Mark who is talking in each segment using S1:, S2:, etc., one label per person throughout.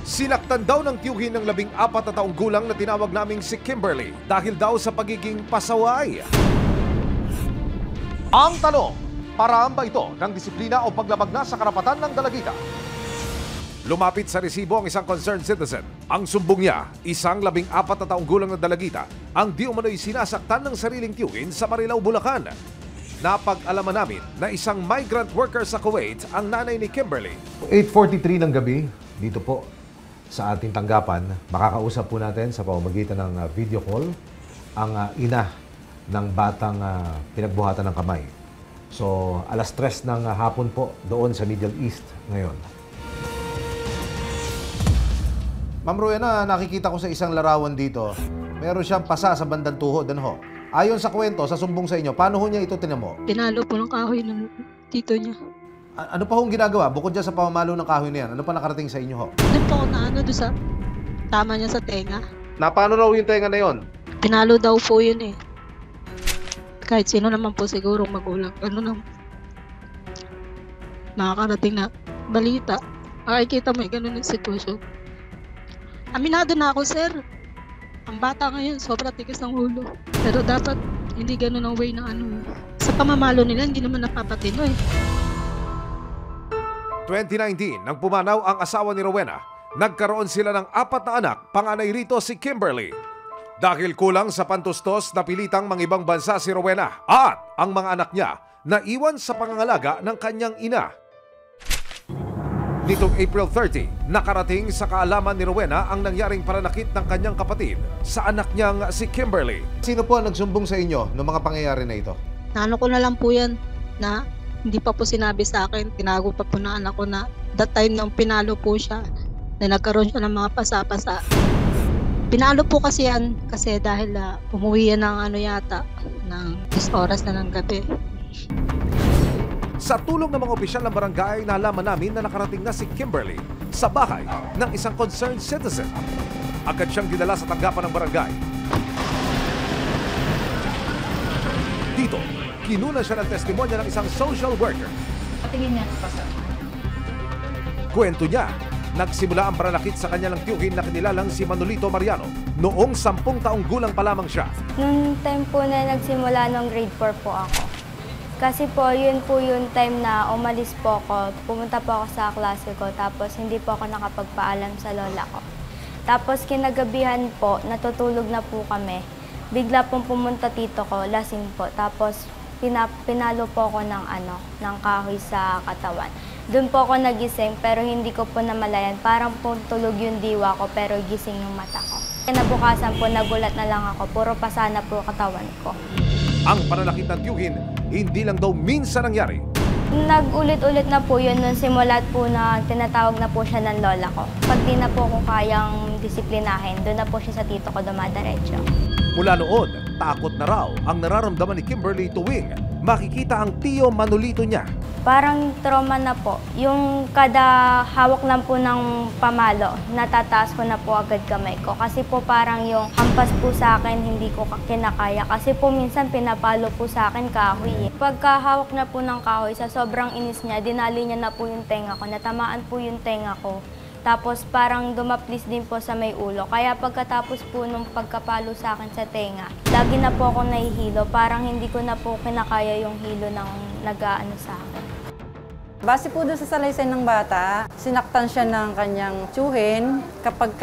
S1: Sinaktan daw ng tiyuhin ng 14 na taong gulang na tinawag naming si Kimberly dahil daw sa pagiging pasaway. Ang tanong, paraan ba ito ng disiplina o paglabag na sa karapatan ng dalagita? Lumapit sa resibo ang isang concerned citizen. Ang sumbong niya, isang 14 na taong gulang na dalagita ang di umano'y sinasaktan ng sariling tiyuhin sa Marilao, Bulacan. Napag-alaman namin na isang migrant worker sa Kuwait ang nanay ni Kimberly.
S2: 8:43 ng gabi, dito po sa ating tanggapan, makakausap po natin sa pamamagitan ng video call ang ina ng batang pinagbuhatan ng kamay. So, 3:00 ng hapon po doon sa Middle East ngayon. Ma'am Rowena, nakikita ko sa isang larawan dito, meron siyang pasa sa bandang tuhod. Ano ho? Ayon sa kwento, sa sumbong sa inyo, paano ho niya ito tinamo?
S3: Pinalo po ng kahoy ng tito niya.
S2: Ano pa hong ginagawa? Bukod dyan sa pamamalo ng kahoy na yan, ano pa nakarating sa inyo ho?
S3: Doon po ako na doon sa tama niya sa tenga.
S2: Paano raw yung tenga na yon?
S3: Pinalo daw po yun eh. Kahit sino naman po siguro magulang. Ano nang makakarating na balita. Makikita mo ganun yung sitwasyon. Aminado na ako, sir. Ang bata ngayon, sobrang tigas ng ulo. Pero dapat hindi ganun ang way ng ano. Sa pamamalo nila, hindi naman napapatino eh.
S1: 2019, nang pumanaw ang asawa ni Rowena, nagkaroon sila ng 4 na anak, panganay rito si Kimberly. Dahil kulang sa pantustos, napilitang mangibang bansa si Rowena at ang mga anak niya naiwan sa pangangalaga ng kanyang ina. Nitong April 30, nakarating sa kaalaman ni Rowena ang nangyaring pananakit ng kanyang kapatid sa anak niyang si Kimberly.
S2: Sino po ang nagsumbong sa inyo ng mga pangyayari na ito?
S3: Naano ko na lang po yan na hindi pa po sinabi sa akin. Tinago pa po ng anak ko na that time nung pinalo po siya na nagkaroon siya ng mga pasa-pasa. Pinalo po kasi yan kasi dahil umuwi yan ng ano yata ng 10 oras na ng gabi.
S1: Sa tulong ng mga opisyal ng barangay, nalaman namin na nakarating na si Kimberly sa bahay ng isang concerned citizen. Agad siyang dinala sa tanggapan ng barangay. Dito, kinuna siya ng testimonya ng isang social worker.
S4: Patingin niya pa sa...
S1: Kwento niya, nagsimula ang pananakit sa kanya ng tiyuhin na kinilalang si Manolito Mariano noong 10 taong gulang pa lamang siya.
S5: Noong time po na nagsimula ng grade 4 po ako. Kasi po yung time na umalis po ako, pumunta po ako sa klase ko, tapos hindi po ako nakapagpaalam sa lola ko. Tapos kinagabihan po, natutulog na po kami. Bigla pong pumunta tito ko, lasing po, tapos pinalo po ako ng kahoy sa katawan. Doon po ako nagising pero hindi ko po namalayan, parang po tulog yung diwa ko pero gising yung mata ko. Kinabukasan po, nagulat na lang ako, puro pasana po katawan ko.
S1: Ang pananakit ng tiyuhin, hindi lang daw minsan nangyari.
S5: Nag-ulit-ulit na po yun nung simulat po na tinatawag na po siya ng lola ko. Pag di na po ko kayang disiplinahin, doon na po siya sa tito ko dumadiretso.
S1: Mula noon, takot na raw ang nararamdaman ni Kimberly tuwing makikita ang tiyo Manolito niya.
S5: Parang trauma na po. Yung kada hawak lang po ng pamalo, natataas ko na po agad kamay ko. Kasi po parang yung hampas po sa akin, hindi ko kinakaya. Kasi po minsan pinapalo po sa akin kahoy. Pagka hawak na po ng kahoy, sa sobrang inis niya, dinali niya na po yung tenga ko. Natamaan po yung tenga ko. Tapos parang dumaplis din po sa may ulo. Kaya pagkatapos po nung pagkapalo sa akin sa tenga, lagi na po ako nahihilo. Parang hindi ko na po kinakaya yung hilo ng nag-aano sa akin.
S4: Base po doon sa salaysay ng bata, sinaktan siya ng kanyang tiyuhin kapag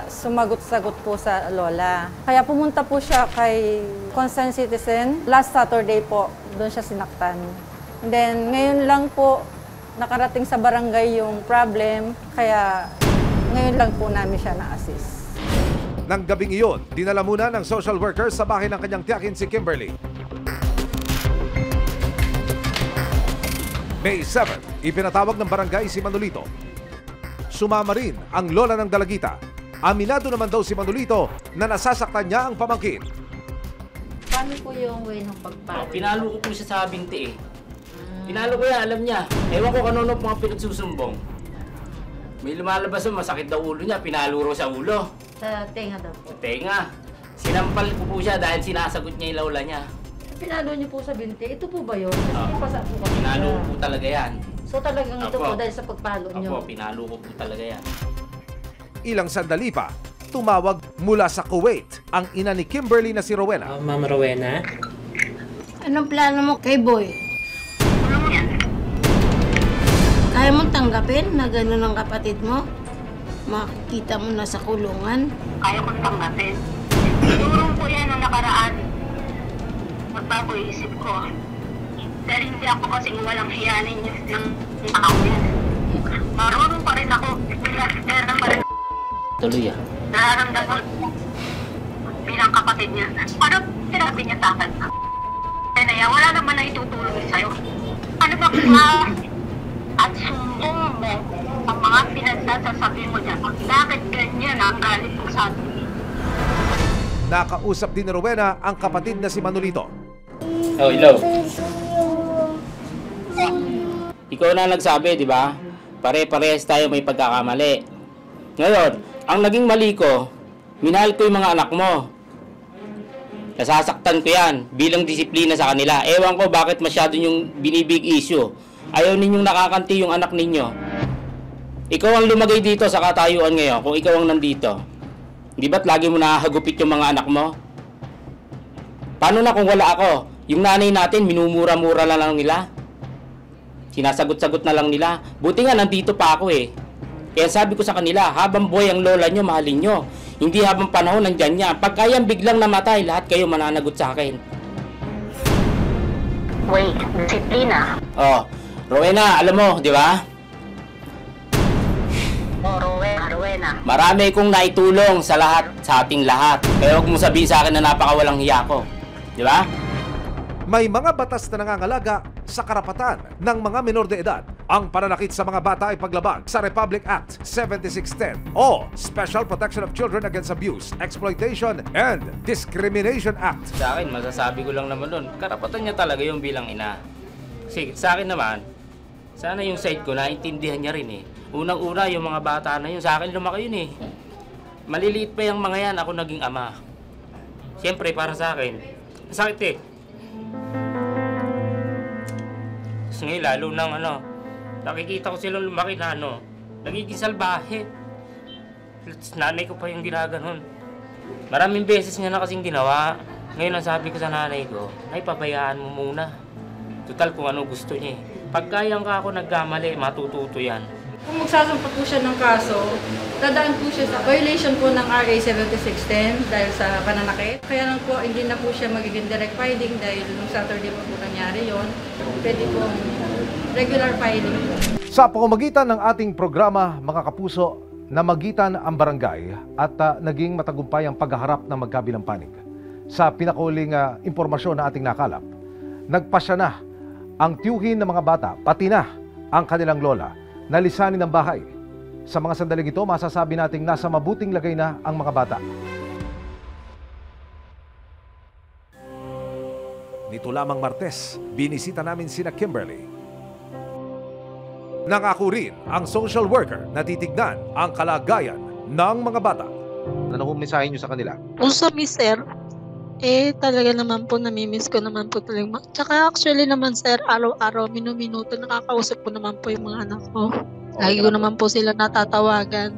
S4: sumagot-sagot po sa lola. Kaya pumunta po siya kay concerned citizen. Last Saturday po, doon siya sinaktan. And then ngayon lang po, nakarating sa barangay yung problem, kaya ngayon lang po namin siya na-assist.
S1: Nang gabing iyon, dinala muna ng social worker sa bahay ng kanyang tiyakin si Kimberly. May 7, ipinatawag ng barangay si Manolito. Sumama rin ang lola ng dalagita. Aminado naman daw si Manolito na nasasaktan niya ang pamangkin.
S6: Paano po yung way ng pagpalo?
S7: Pinalo ko po siya sa binti eh. Pinalo ko yan, alam niya. Ewan ko kanino mga pinagsusumbong. May lumalabas yung masakit daw ulo niya, pinalo raw sa ulo.
S6: Sa tenga daw po.
S7: Sa tenga. Sinampal ko po siya dahil sinasagot niya yung lola niya.
S6: Pinalo niyo po sa binti, ito po ba yun? Kasi may pasa po kami.
S7: Pinalo ko po talaga yan.
S6: So talagang ito
S7: Apo.
S6: po dahil sa pagpalo niyo?
S7: Opo, pinalo ko po talaga yan.
S1: Ilang sandali pa, tumawag mula sa Kuwait ang ina ni Kimberly na si Rowena.
S8: Ma'am Rowena?
S6: Anong plano mo kay Boy? Kaya mong tanggapin na gano'n ang kapatid mo? Makikita mo na sa kulungan?
S9: Kaya kong tanggapin. Sigurong ko yan ang nakaraan. Magbago yung isip ko. Dahil hindi ako kasing walang hiyanin ng tao yan. Marunong pa rin ako. Meron pa rin
S7: Tuloy ah.
S9: nararamdaman bilang kapatid niya. Ano sinabi niya sa akin? Kaya wala naman na itutulong sa'yo. Ano ba at sumbong mo ang mga pinagsasasabi mo niya? Bakit ganyan ang galit mo sa atin?
S1: Nakausap din ni Rowena ang kapatid na si Manolito.
S7: Oh, hello. Ikaw na nagsabi, di ba? Pare-parehas tayo may pagkakamali. Ngayon, ang naging mali ko, minahal ko yung mga anak mo. Nasasaktan ko yan bilang disiplina sa kanila. Ewan ko bakit masyado yung binibig issue. Ayaw ninyong nakakanti yung anak ninyo. Ikaw ang lumagay dito sa katayuan ngayon kung ikaw ang nandito. Di ba't lagi mo nakahagupit yung mga anak mo? Paano na kung wala ako? Yung nanay natin, minumura-mura lang nila. Sinasagot-sagot na lang nila. Buti nga nandito pa ako eh. Kaya sabi ko sa kanila, habang buhay ang lola nyo, mahalin nyo. Hindi habang panahon nandyan niya. Pag kayang biglang namatay, lahat kayo mananagot sa akin.
S9: Wait, disiplina.
S7: Oh, Rowena, alam mo, di ba?
S9: Rowena.
S7: Marami kong naitulong sa ating lahat. Kaya huwag mo sabihin sa akin na napakawalang hiya ko. Di ba?
S1: May mga batas na nangangalaga sa karapatan ng mga menor de edad. Ang pananakit sa mga bata ay paglabag sa Republic Act 7610 o Special Protection of Children Against Abuse, Exploitation, and Discrimination Act.
S7: Sa akin, masasabi ko lang naman nun, karapatan niya talaga yung bilang ina. Kasi sa akin naman, sana yung side ko, naintindihan niya rin eh. Unang-una, yung mga bata na yun, sa akin lumaki yun eh. Maliliit pa yung mga yan, ako naging ama. Siyempre, para sa akin, masakit eh. Tapos ngayon, lalo nang nakikita ko silang lumaki na nagiging salbahe. Nanay ko pa yung ginaganon. Maraming beses niya na kasing ginawa. Ngayon ang sabi ko sa nanay ko, ay pabayaan mo muna. Total kung ano gusto niya eh. Pag kayang ka ako nagkamali, matututo yan.
S4: Kung magsasampa po siya ng kaso, dadaan po siya sa violation po ng RA 7610 dahil sa pananakit. Kaya lang po, hindi na po siya magiging direct filing dahil nung Saturday po nangyari yon. Pwede po regular filing po.
S1: Sa pamamagitan ng ating programa, mga kapuso, namagitan ang barangay at naging matagumpay ang paghaharap ng magkabilang panig. Sa pinakauling impormasyon na ating nakalap, nagpasya na ang tiyuhin ng mga bata, pati na ang kanilang lola, na lisanin ng bahay. Sa mga sandaling ito, masasabi nating nasa mabuting lagay na ang mga bata. Nito lamang Martes, binisita namin sina Kimberly. Nangako rin ang social worker na titignan ang kalagayan ng mga bata.
S2: Ano kung mensahe nyo sa kanila?
S3: Kung sa miss, sir, talaga naman po, namimiss ko naman po talaga. Tsaka actually naman, sir, araw-araw, minuminuto, nakakausap ko naman po yung mga anak ko. Lagi ko naman po sila natatawagan.